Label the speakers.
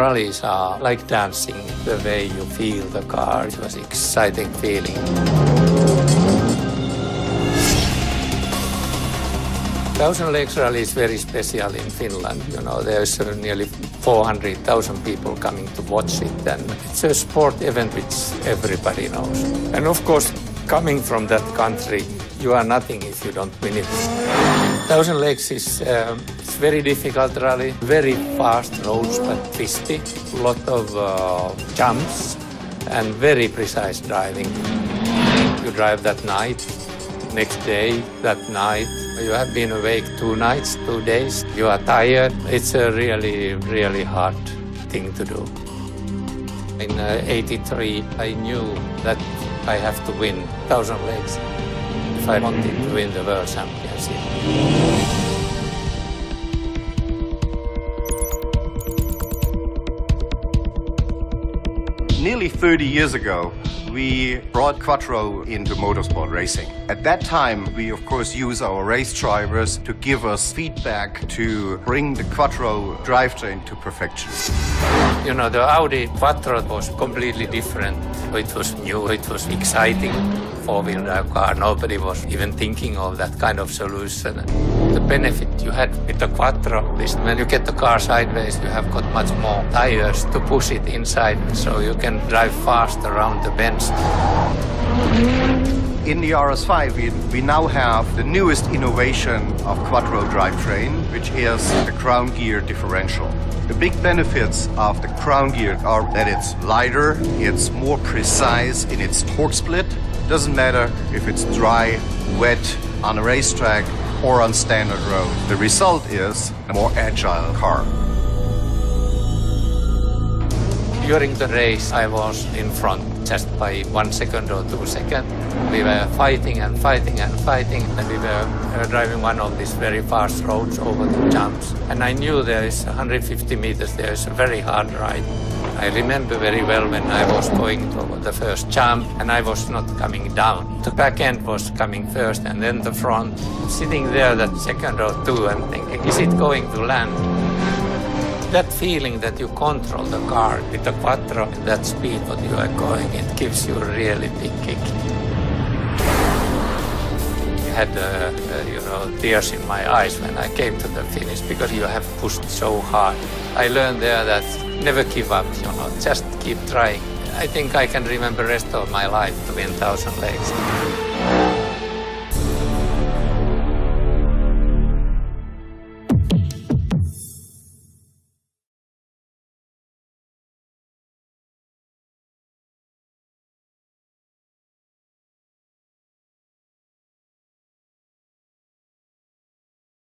Speaker 1: rallies are like dancing, the way you feel the car. It was exciting feeling. 1,000 Lakes Rally is very special in Finland. You know, there's nearly 400,000 people coming to watch it, and it's a sport event which everybody knows. And of course, coming from that country, you are nothing if you don't win it. 1,000 Lakes is it's very difficult rally, very fast roads but twisty, a lot of jumps and very precise driving. You drive that night, next day, that night. You have been awake 2 nights, 2 days. You are tired. It's a really, really hard thing to do. In '83, I knew that I have to win 1,000 Lakes if I wanted to win the World Championship.
Speaker 2: Nearly 30 years ago, we brought Quattro into motorsport racing. At that time, we of course use our race drivers to give us feedback to bring the Quattro drivetrain to perfection.
Speaker 1: You know, the Audi Quattro was completely different. It was new, it was exciting. Four-wheel drive car, nobody was even thinking of that kind of solution. The benefit you had with the Quattro is when you get the car sideways, you have got much more tires to push it inside, so you can drive fast around the bends.
Speaker 2: In the RS5, we now have the newest innovation of Quattro drivetrain, which is the crown gear differential. The big benefits of the crown gear are that it's lighter, it's more precise in its torque split. Doesn't matter if it's dry, wet, on a racetrack or on standard road. The result is a more agile car.
Speaker 1: During the race, I was in front just by 1 second or 2 seconds. We were fighting and fighting and fighting, and we were driving one of these very fast roads over the jumps. And I knew there is 150 meters, there is a very hard ride. I remember very well when I was going to the first jump and I was not coming down. The back end was coming first and then the front. Sitting there that second or two and thinking, is it going to land? That feeling that you control the car with the Quattro, that speed what you are going, it gives you a really big kick. I had tears in my eyes when I came to the finish because you have pushed so hard. I learned there that never give up, just keep trying. I think I can remember the rest of my life to win 1,000 Lakes.